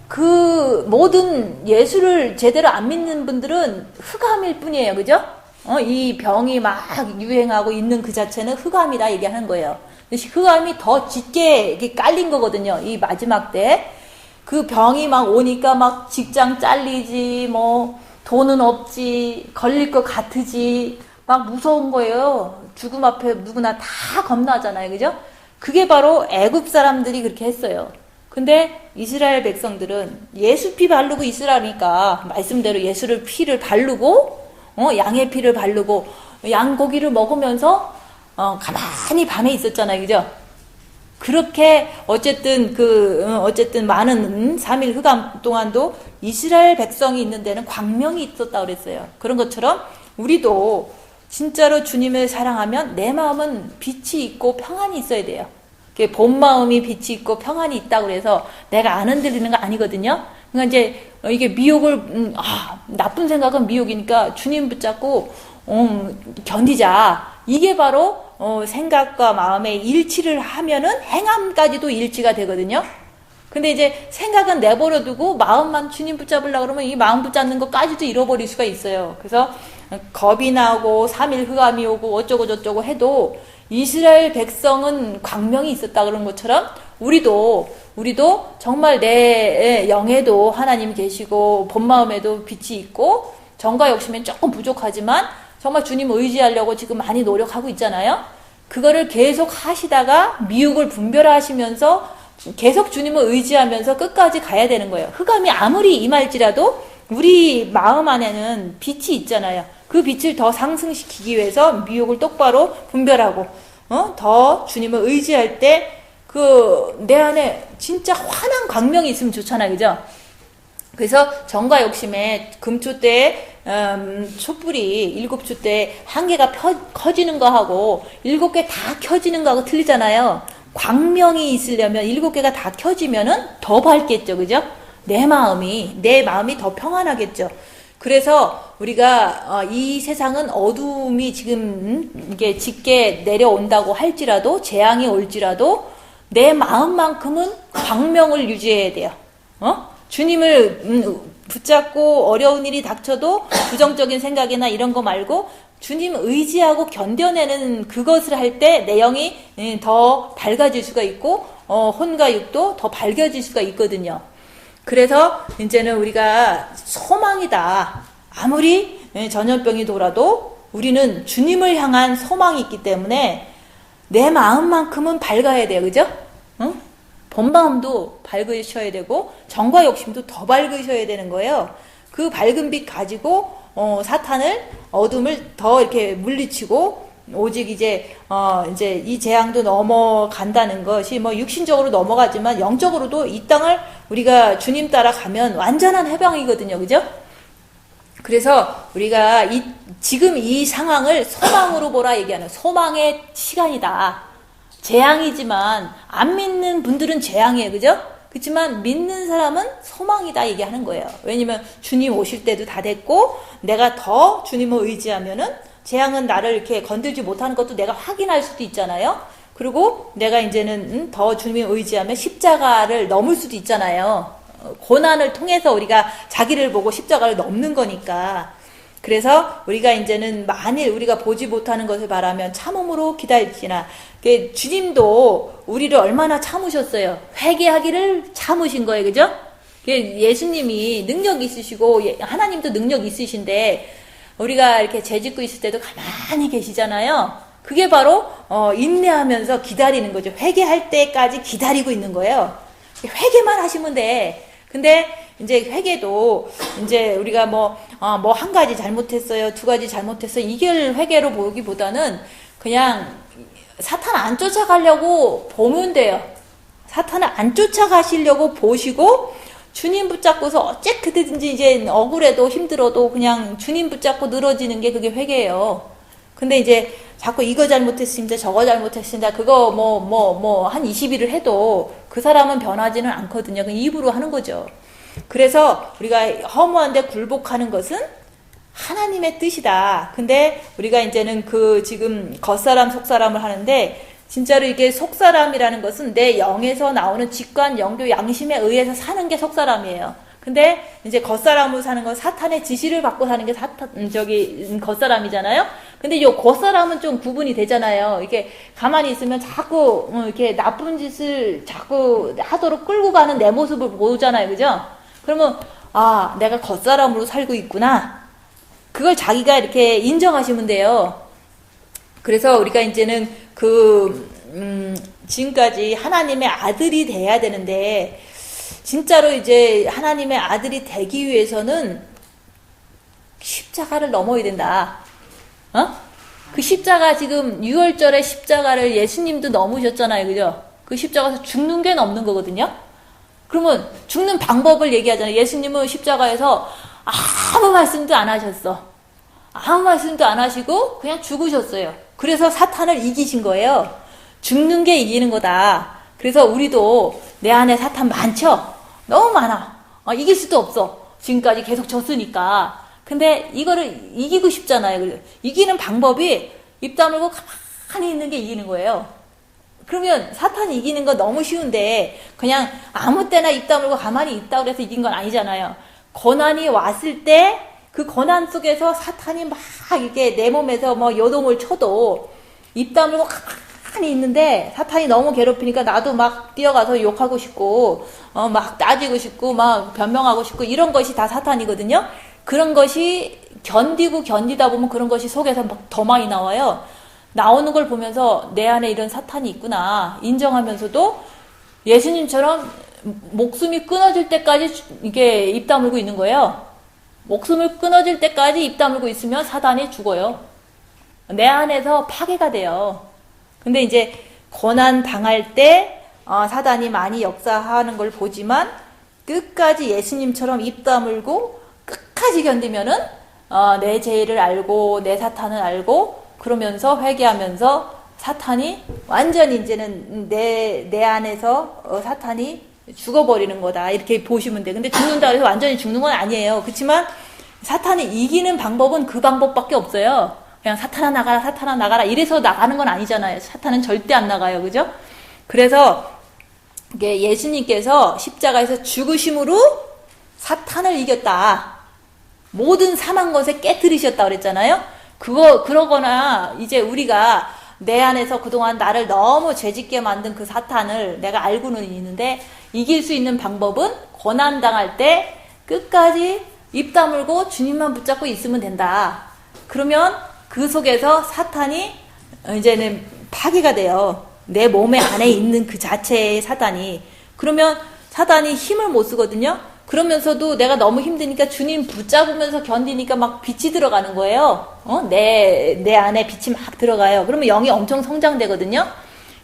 그 모든 예수를 제대로 안 믿는 분들은 흑암일 뿐이에요. 그죠? 이 병이 막 유행하고 있는 그 자체는 흑암이다 얘기하는 거예요. 흑암이 더 짙게 이렇게 깔린 거거든요. 이 마지막 때. 그 병이 막 오니까 막 직장 잘리지, 뭐 돈은 없지, 걸릴 것 같으지, 막 무서운 거예요. 죽음 앞에 누구나 다 겁나잖아요. 그죠? 그게 바로 애굽 사람들이 그렇게 했어요. 근데 이스라엘 백성들은 예수 피 바르고 있으라니까 말씀대로 예수를 피를 바르고 양의 피를 바르고 양고기를 먹으면서 가만히 밤에 있었잖아요. 그죠? 그렇게 어쨌든 많은 3일 흑암 동안도 이스라엘 백성이 있는 데는 광명이 있었다고 그랬어요. 그런 것처럼 우리도 진짜로 주님을 사랑하면 내 마음은 빛이 있고 평안이 있어야 돼요. 본 마음이 빛이 있고 평안이 있다고 그래서 내가 안 흔들리는 거 아니거든요. 그러니까 이제 이게 미혹을 나쁜 생각은 미혹이니까 주님 붙잡고 견디자. 이게 바로 생각과 마음의 일치를 하면은 행함까지도 일치가 되거든요. 근데 이제 생각은 내버려 두고 마음만 주님 붙잡으려고 그러면 이 마음 붙잡는 것까지도 잃어버릴 수가 있어요. 그래서 겁이 나고 3일 흑암이 오고 어쩌고 저쩌고 해도 이스라엘 백성은 광명이 있었다 그런 것처럼 우리도 정말 내 영에도 하나님 계시고 본 마음에도 빛이 있고 정과 욕심엔 조금 부족하지만 정말 주님 의지하려고 지금 많이 노력하고 있잖아요. 그거를 계속 하시다가 미혹을 분별하시면서 계속 주님을 의지하면서 끝까지 가야 되는 거예요. 흑암이 아무리 임할지라도 우리 마음 안에는 빛이 있잖아요. 그 빛을 더 상승시키기 위해서 미혹을 똑바로 분별하고 더 주님을 의지할 때 내 안에 진짜 환한 광명이 있으면 좋잖아요. 그죠? 그래서 정과 욕심에 금초 때 촛불이 7초 때 한 개가 커지는 거하고 7개 다 켜지는 거하고 틀리잖아요. 광명이 있으려면 7개가 다 켜지면은 더 밝겠죠. 그죠? 내 마음이 더 평안하겠죠. 그래서 우리가 이 세상은 어둠이 지금 이게 짙게 내려온다고 할지라도 재앙이 올지라도 내 마음만큼은 광명을 유지해야 돼요. 주님을 붙잡고 어려운 일이 닥쳐도 부정적인 생각이나 이런 거 말고 주님 의지하고 견뎌내는 그것을 할 때 내 영이 더 밝아질 수가 있고 혼과 육도 더 밝아질 수가 있거든요. 그래서 이제는 우리가 소망이다. 아무리 전염병이 돌아도 우리는 주님을 향한 소망이 있기 때문에 내 마음만큼은 밝아야 돼요. 그죠? 본 마음도 밝으셔야 되고 정과 욕심도 더 밝으셔야 되는 거예요. 그 밝은 빛 가지고 사탄을, 어둠을 더 이렇게 물리치고 오직 이제 이 재앙도 넘어간다는 것이 뭐 육신적으로 넘어가지만 영적으로도 이 땅을 우리가 주님 따라 가면 완전한 해방이거든요. 그죠? 그래서 우리가 지금 이 상황을 소망으로 보라 얘기하는, 소망의 시간이다. 재앙이지만 안 믿는 분들은 재앙이에요. 그죠? 그렇지만 믿는 사람은 소망이다 얘기하는 거예요. 왜냐면 주님 오실 때도 다 됐고 내가 더 주님을 의지하면은 재앙은 나를 이렇게 건들지 못하는 것도 내가 확인할 수도 있잖아요. 그리고 내가 이제는 더 주님을 의지하면 십자가를 넘을 수도 있잖아요. 고난을 통해서 우리가 자기를 보고 십자가를 넘는 거니까. 그래서 우리가 이제는 만일 우리가 보지 못하는 것을 바라면 참음으로 기다릴지나. 주님도 우리를 얼마나 참으셨어요. 회개하기를 참으신 거예요. 그죠? 예수님이 능력 있으시고 하나님도 능력 있으신데 우리가 이렇게 죄짓고 있을 때도 가만히 계시잖아요. 그게 바로 인내하면서 기다리는 거죠. 회개할 때까지 기다리고 있는 거예요. 회개만 하시면 돼. 근데 이제 회개도 이제 우리가 뭐 한 가지 잘못했어요, 두 가지 잘못했어요, 이걸 회개로 보기보다는 그냥 사탄 안 쫓아가려고 보면 돼요. 사탄을 안 쫓아가시려고 보시고 주님 붙잡고서 어쨌든지 이제 억울해도 힘들어도 그냥 주님 붙잡고 늘어지는 게 그게 회개예요. 근데 이제 자꾸 이거 잘못했습니다, 저거 잘못했습니다, 그거 한 20일을 해도 그 사람은 변하지는 않거든요. 그냥 입으로 하는 거죠. 그래서 우리가 허무한데 굴복하는 것은 하나님의 뜻이다. 근데 우리가 이제는 지금 겉사람 속사람을 하는데 진짜로 이게 속사람이라는 것은 내 영에서 나오는 직관, 영교, 양심에 의해서 사는 게 속사람이에요. 근데 이제 겉사람으로 사는 건 사탄의 지시를 받고 사는 게 겉사람이잖아요. 근데 요 겉사람은 좀 구분이 되잖아요. 이게 가만히 있으면 자꾸 이렇게 나쁜 짓을 자꾸 하도록 끌고 가는 내 모습을 보잖아요. 그죠? 그러면 내가 겉사람으로 살고 있구나. 그걸 자기가 이렇게 인정하시면 돼요. 그래서 우리가 이제는 지금까지 하나님의 아들이 돼야 되는데 진짜로 이제 하나님의 아들이 되기 위해서는 십자가를 넘어야 된다. 그 십자가 지금 6월절에 십자가를 예수님도 넘으셨잖아요. 그죠? 그 십자가에서 죽는 게 넘는 거거든요. 그러면 죽는 방법을 얘기하잖아요. 예수님은 십자가에서 아무 말씀도 안 하셨어. 아무 말씀도 안 하시고 그냥 죽으셨어요. 그래서 사탄을 이기신 거예요. 죽는 게 이기는 거다. 그래서 우리도 내 안에 사탄 많죠? 너무 많아. 이길 수도 없어. 지금까지 계속 졌으니까. 근데 이거를 이기고 싶잖아요. 이기는 방법이 입 다물고 가만히 있는 게 이기는 거예요. 그러면 사탄이 이기는 건 너무 쉬운데 그냥 아무 때나 입 다물고 가만히 있다고 해서 이긴 건 아니잖아요. 고난이 왔을 때 그 고난 속에서 사탄이 막 이렇게 내 몸에서 요동을 쳐도 입 다물고 가만히 있는데 사탄이 너무 괴롭히니까 나도 막 뛰어가서 욕하고 싶고 막 따지고 싶고 막 변명하고 싶고 이런 것이 다 사탄이거든요. 그런 것이 견디다 보면 그런 것이 속에서 막 더 많이 나와요. 나오는 걸 보면서 내 안에 이런 사탄이 있구나 인정하면서도 예수님처럼 목숨이 끊어질 때까지 이게 입 다물고 있는 거예요. 목숨을 끊어질 때까지 입 다물고 있으면 사탄이 죽어요. 내 안에서 파괴가 돼요. 근데 이제 고난 당할 때 사탄이 많이 역사하는 걸 보지만 끝까지 예수님처럼 입 다물고 끝까지 견디면은 내 죄를 알고 내 사탄을 알고 그러면서 회개하면서 사탄이 완전히 이제는 내 안에서 사탄이 죽어버리는 거다 이렇게 보시면 돼. 근데 죽는다 그래서 완전히 죽는 건 아니에요. 그렇지만 사탄이 이기는 방법은 그 방법밖에 없어요. 그냥 사탄아 나가라 사탄아 나가라 이래서 나가는 건 아니잖아요. 사탄은 절대 안 나가요. 그죠? 그래서 이게 예수님께서 십자가에서 죽으심으로 사탄을 이겼다. 모든 사망 것에 깨뜨리셨다 그랬잖아요. 그러거나 이제 우리가 내 안에서 그동안 나를 너무 죄짓게 만든 그 사탄을 내가 알고는 있는데 이길 수 있는 방법은 고난당할 때 끝까지 입 다물고 주님만 붙잡고 있으면 된다. 그러면 그 속에서 사탄이 이제는 파괴가 돼요. 내 몸의 안에 있는 그 자체의 사탄이. 그러면 사탄이 힘을 못 쓰거든요. 그러면서도 내가 너무 힘드니까 주님 붙잡으면서 견디니까 막 빛이 들어가는 거예요. 내 안에 빛이 막 들어가요. 그러면 영이 엄청 성장되거든요.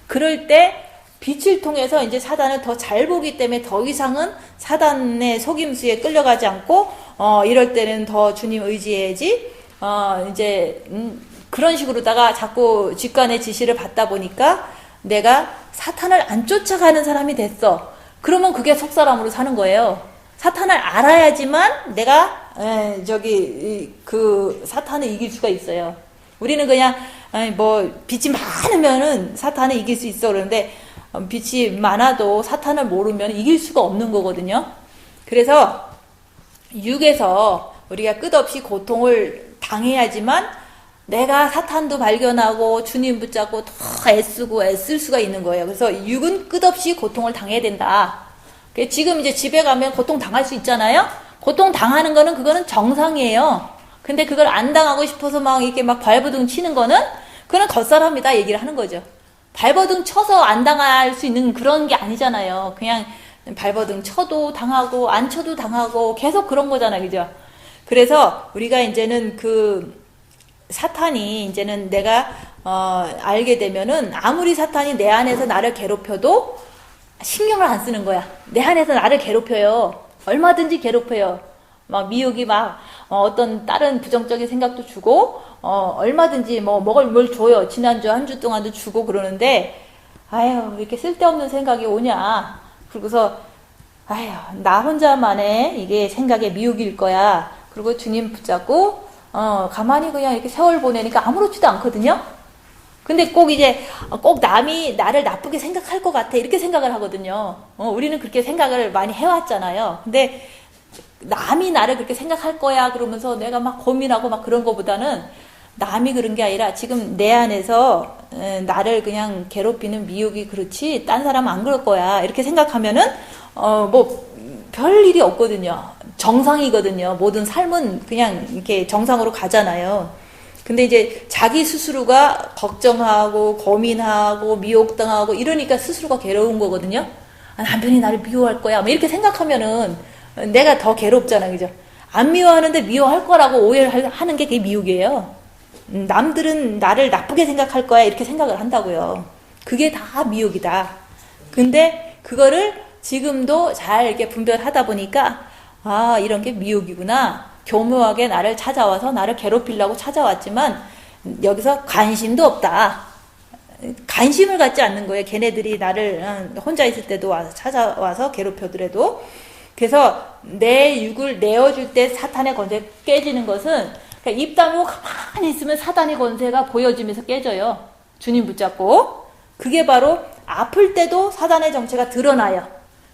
그럴 때 빛을 통해서 이제 사단을 더 잘 보기 때문에 더 이상은 사단의 속임수에 끌려가지 않고, 이럴 때는 더 주님 의지해야지. 이제, 그런 식으로다가 자꾸 직관의 지시를 받다 보니까 내가 사탄을 안 쫓아가는 사람이 됐어. 그러면 그게 속사람으로 사는 거예요. 사탄을 알아야지만 내가 그 사탄을 이길 수가 있어요. 우리는 그냥 뭐 빛이 많으면은 사탄을 이길 수 있어 그러는데 빛이 많아도 사탄을 모르면 이길 수가 없는 거거든요. 그래서 육에서 우리가 끝없이 고통을 당해야지만 내가 사탄도 발견하고 주님 붙잡고 더 애쓸 수가 있는 거예요. 그래서 육은 끝없이 고통을 당해야 된다. 지금 이제 집에 가면 고통 당할 수 있잖아요. 고통 당하는 거는 그거는 정상이에요. 근데 그걸 안 당하고 싶어서 막 이렇게 막 발버둥 치는 거는 그건 겉사람이다 얘기를 하는 거죠. 발버둥 쳐서 안 당할 수 있는 그런 게 아니잖아요. 그냥 발버둥 쳐도 당하고 안 쳐도 당하고 계속 그런 거잖아요. 그죠? 그래서 우리가 이제는 그 사탄이 이제는 내가 알게 되면은 아무리 사탄이 내 안에서 나를 괴롭혀도 신경을 안 쓰는 거야. 내 안에서 나를 괴롭혀요. 얼마든지 괴롭혀요. 막 미혹이 막 어떤 다른 부정적인 생각도 주고 얼마든지 뭐 먹을 뭘 줘요. 지난주 한 주 동안도 주고 그러는데 아유 이렇게 쓸데없는 생각이 오냐. 그러고서 아유 나 혼자만의 이게 생각의 미혹일 거야. 그리고 주님 붙잡고 가만히 그냥 이렇게 세월 보내니까 아무렇지도 않거든요. 근데 꼭 남이 나를 나쁘게 생각할 것 같아. 이렇게 생각을 하거든요. 우리는 그렇게 생각을 많이 해왔잖아요. 근데 남이 나를 그렇게 생각할 거야. 그러면서 내가 막 고민하고 막 그런 거보다는 남이 그런 게 아니라 지금 내 안에서 나를 그냥 괴롭히는 미혹이 그렇지. 딴 사람은 안 그럴 거야. 이렇게 생각하면은, 뭐, 별 일이 없거든요. 정상이거든요. 모든 삶은 그냥 이렇게 정상으로 가잖아요. 근데 이제 자기 스스로가 걱정하고 고민하고 미혹당하고 이러니까 스스로가 괴로운 거거든요. 남편이 나를 미워할 거야. 뭐 이렇게 생각하면은 내가 더 괴롭잖아. 그죠? 안 미워하는데 미워할 거라고 오해를 하는 게 그게 미혹이에요. 남들은 나를 나쁘게 생각할 거야. 이렇게 생각을 한다고요. 그게 다 미혹이다. 근데 그거를 지금도 잘 이렇게 분별하다 보니까 아, 이런 게 미혹이구나. 교묘하게 나를 찾아와서 나를 괴롭히려고 찾아왔지만 여기서 관심도 없다. 관심을 갖지 않는 거예요. 걔네들이 나를 혼자 있을 때도 와서 찾아와서 괴롭혀더라도. 그래서 내 육을 내어줄 때 사탄의 권세가 깨지는 것은 그러니까 입 다물고 가만히 있으면 사탄의 권세가 보여지면서 깨져요. 주님 붙잡고. 그게 바로 아플 때도 사탄의 정체가 드러나요.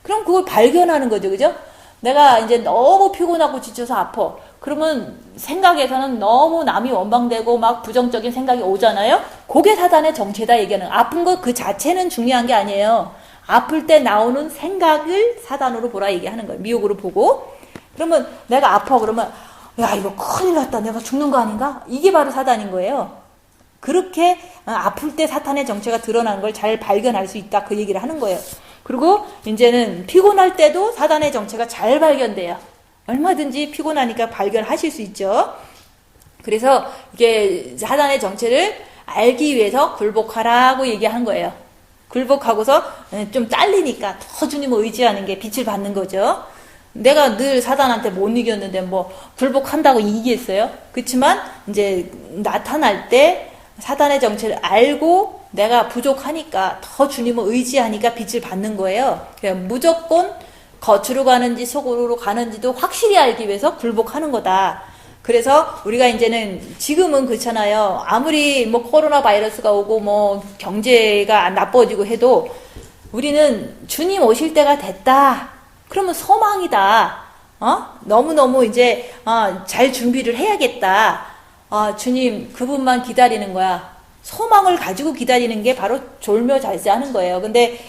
그럼 그걸 발견하는 거죠. 그죠? 내가 이제 너무 피곤하고 지쳐서 아파. 그러면 생각에서는 너무 남이 원망되고 막 부정적인 생각이 오잖아요. 그게 사단의 정체다 얘기하는. 아픈 것 그 자체는 중요한 게 아니에요. 아플 때 나오는 생각을 사단으로 보라 얘기하는 거예요. 미혹으로 보고. 그러면 내가 아파 그러면 야 이거 큰일 났다. 내가 죽는 거 아닌가? 이게 바로 사단인 거예요. 그렇게 아플 때 사탄의 정체가 드러나는 걸 잘 발견할 수 있다. 그 얘기를 하는 거예요. 그리고 이제는 피곤할 때도 사단의 정체가 잘 발견돼요. 얼마든지 피곤하니까 발견하실 수 있죠. 그래서 이게 사단의 정체를 알기 위해서 굴복하라고 얘기한 거예요. 굴복하고서 좀 딸리니까 더 주님을 의지하는 게 빛을 받는 거죠. 내가 늘 사단한테 못 이겼는데 뭐 굴복한다고 이기겠어요? 그렇지만 이제 나타날 때 사단의 정체를 알고 내가 부족하니까 더 주님을 의지하니까 빛을 받는 거예요. 그냥 무조건 겉으로 가는지 속으로 가는지도 확실히 알기 위해서 굴복하는 거다. 그래서 우리가 이제는 지금은 그렇잖아요. 아무리 뭐 코로나 바이러스가 오고 뭐 경제가 나빠지고 해도 우리는 주님 오실 때가 됐다. 그러면 소망이다. 너무너무 이제 잘 준비를 해야겠다. 주님 그분만 기다리는 거야. 소망을 가지고 기다리는 게 바로 졸며잘세하는 거예요. 근데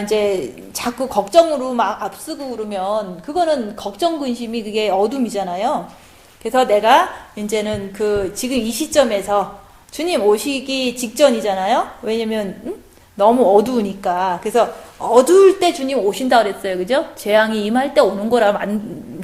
이제 자꾸 걱정으로 막 앞서고 그러면 그거는 걱정 근심이 그게 어둠이잖아요. 그래서 내가 이제는 지금 이 시점에서 주님 오시기 직전이잖아요. 왜냐면 너무 어두우니까. 그래서 어두울 때 주님 오신다 그랬어요. 그죠? 재앙이 임할 때 오는 거라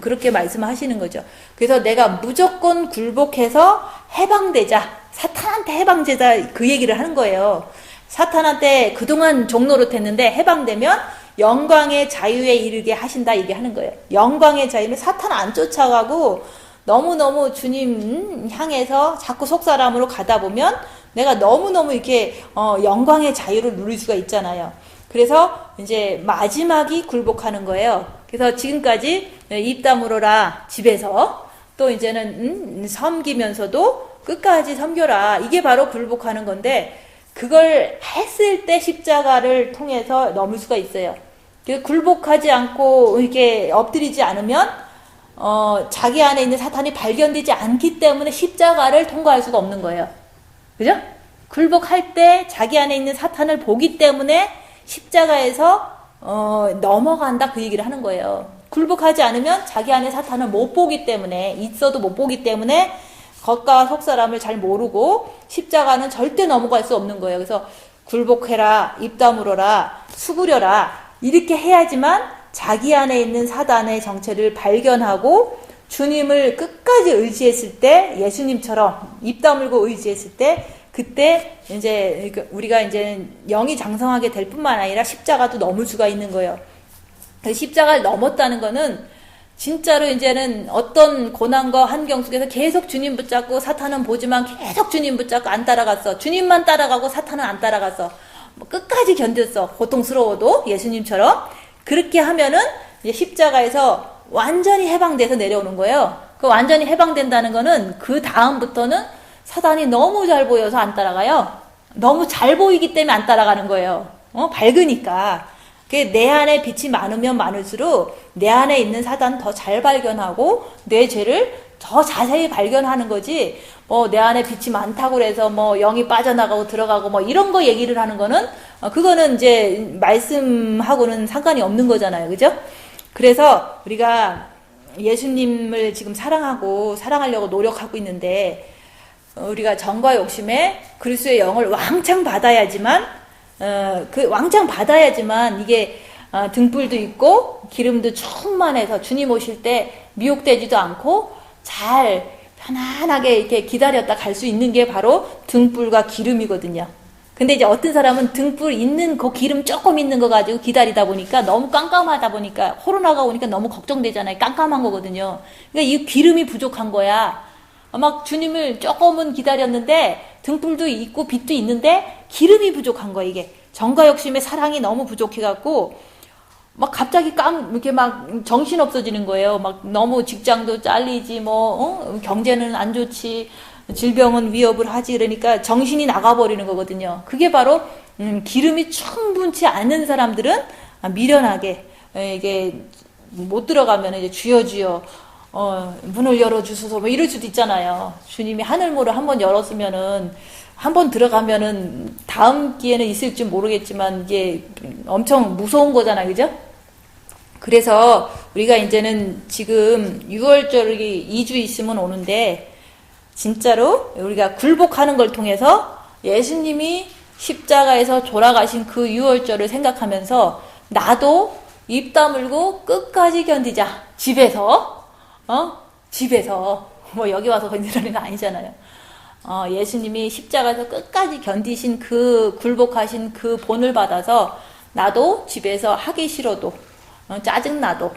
그렇게 말씀하시는 거죠. 그래서 내가 무조건 굴복해서 해방되자. 사탄한테 해방되자. 그 얘기를 하는 거예요. 사탄한테 그동안 종노릇 했는데 해방되면 영광의 자유에 이르게 하신다. 얘기하는 거예요. 영광의 자유는 사탄 안 쫓아가고 너무너무 주님 향해서 자꾸 속사람으로 가다 보면 내가 너무너무 이렇게 영광의 자유를 누릴 수가 있잖아요. 그래서 이제 마지막이 굴복하는 거예요. 그래서 지금까지 입 다물어라 집에서 또 이제는 섬기면서도 끝까지 섬겨라. 이게 바로 굴복하는 건데 그걸 했을 때 십자가를 통해서 넘을 수가 있어요. 굴복하지 않고 이렇게 엎드리지 않으면 자기 안에 있는 사탄이 발견되지 않기 때문에 십자가를 통과할 수가 없는 거예요. 그죠? 굴복할 때 자기 안에 있는 사탄을 보기 때문에 십자가에서 넘어간다 그 얘기를 하는 거예요. 굴복하지 않으면 자기 안에 사탄을 못 보기 때문에 있어도 못 보기 때문에 겉과 속사람을 잘 모르고 십자가는 절대 넘어갈 수 없는 거예요. 그래서 굴복해라, 입 다물어라, 수구려라 이렇게 해야지만 자기 안에 있는 사단의 정체를 발견하고 주님을 끝까지 의지했을 때 예수님처럼 입 다물고 의지했을 때 그때 이제 우리가 이제 영이 장성하게 될 뿐만 아니라 십자가도 넘을 수가 있는 거예요. 십자가를 넘었다는 거는 진짜로 이제는 어떤 고난과 환경 속에서 계속 주님 붙잡고 사탄은 보지만 계속 주님 붙잡고 안 따라갔어. 주님만 따라가고 사탄은 안 따라갔어. 끝까지 견뎠어. 고통스러워도 예수님처럼. 그렇게 하면은 이제 십자가에서 완전히 해방돼서 내려오는 거예요. 그 완전히 해방된다는 거는 그 다음부터는 사단이 너무 잘 보여서 안 따라가요. 너무 잘 보이기 때문에 안 따라가는 거예요. 밝으니까. 내 안에 빛이 많으면 많을수록 내 안에 있는 사단 더 잘 발견하고 내 죄를 더 자세히 발견하는 거지. 내 안에 빛이 많다고 그래서 영이 빠져나가고 들어가고 이런 거 얘기를 하는 거는 그거는 이제 말씀하고는 상관이 없는 거잖아요. 그죠? 그래서 우리가 예수님을 지금 사랑하려고 노력하고 있는데 우리가 정과 욕심에 그리스도의 영을 왕창 받아야지만 왕창 받아야지만 이게 등불도 있고 기름도 충만해서 주님 오실 때 미혹되지도 않고 잘 편안하게 이렇게 기다렸다 갈 수 있는 게 바로 등불과 기름이거든요. 근데 이제 어떤 사람은 등불 있는 그 기름 조금 있는 거 가지고 기다리다 보니까 너무 깜깜하다 보니까 코로나가 오니까 너무 걱정되잖아요. 깜깜한 거거든요. 그러니까 이 기름이 부족한 거야. 막 주님을 조금은 기다렸는데 등불도 있고 빛도 있는데 기름이 부족한 거야. 이게 정과 욕심의 사랑이 너무 부족해갖고 막 갑자기 이렇게 막 정신 없어지는 거예요. 막 너무 직장도 잘리지 경제는 안 좋지 질병은 위협을 하지 그러니까 정신이 나가버리는 거거든요. 그게 바로 기름이 충분치 않은 사람들은 미련하게 이게 못 들어가면 이제 주여 문을 열어주소서 이럴 수도 있잖아요. 주님이 하늘문을 한번 열었으면은 한번 들어가면은 다음 기회는 있을지 모르겠지만 이게 엄청 무서운 거잖아요. 그죠? 그래서 우리가 이제는 지금 6월절이 2주 있으면 오는데 진짜로 우리가 굴복하는 걸 통해서 예수님이 십자가에서 돌아가신 그 6월절을 생각하면서 나도 입 다물고 끝까지 견디자. 집에서 여기 와서 견디라는 거 아니잖아요. 예수님이 십자가에서 끝까지 견디신 그 굴복하신 그 본을 받아서 나도 집에서 하기 싫어도 짜증나도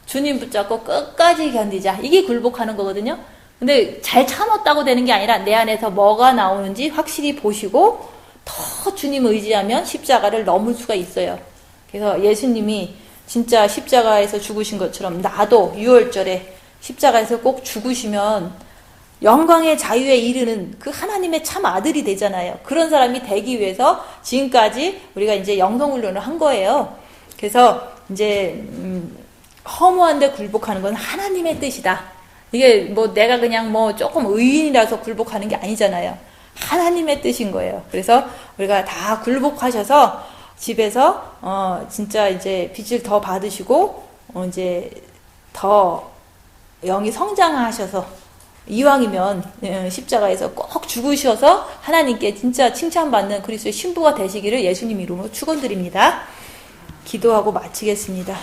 주님 붙잡고 끝까지 견디자. 이게 굴복하는 거거든요. 근데 잘 참았다고 되는 게 아니라 내 안에서 뭐가 나오는지 확실히 보시고 더 주님 의지하면 십자가를 넘을 수가 있어요. 그래서 예수님이 진짜 십자가에서 죽으신 것처럼 나도 6월절에 십자가에서 꼭 죽으시면 영광의 자유에 이르는 그 하나님의 참 아들이 되잖아요. 그런 사람이 되기 위해서 지금까지 우리가 이제 영성훈련을 한 거예요. 그래서 이제 허무한데 굴복하는 건 하나님의 뜻이다. 이게 내가 그냥 조금 의인이라서 굴복하는 게 아니잖아요. 하나님의 뜻인 거예요. 그래서 우리가 다 굴복하셔서 집에서 진짜 이제 빛을 더 받으시고 이제 더 영이 성장하셔서 이왕이면 십자가에서 꼭 죽으셔서 하나님께 진짜 칭찬받는 그리스도의 신부가 되시기를 예수님 이름으로 축원드립니다. 기도하고 마치겠습니다.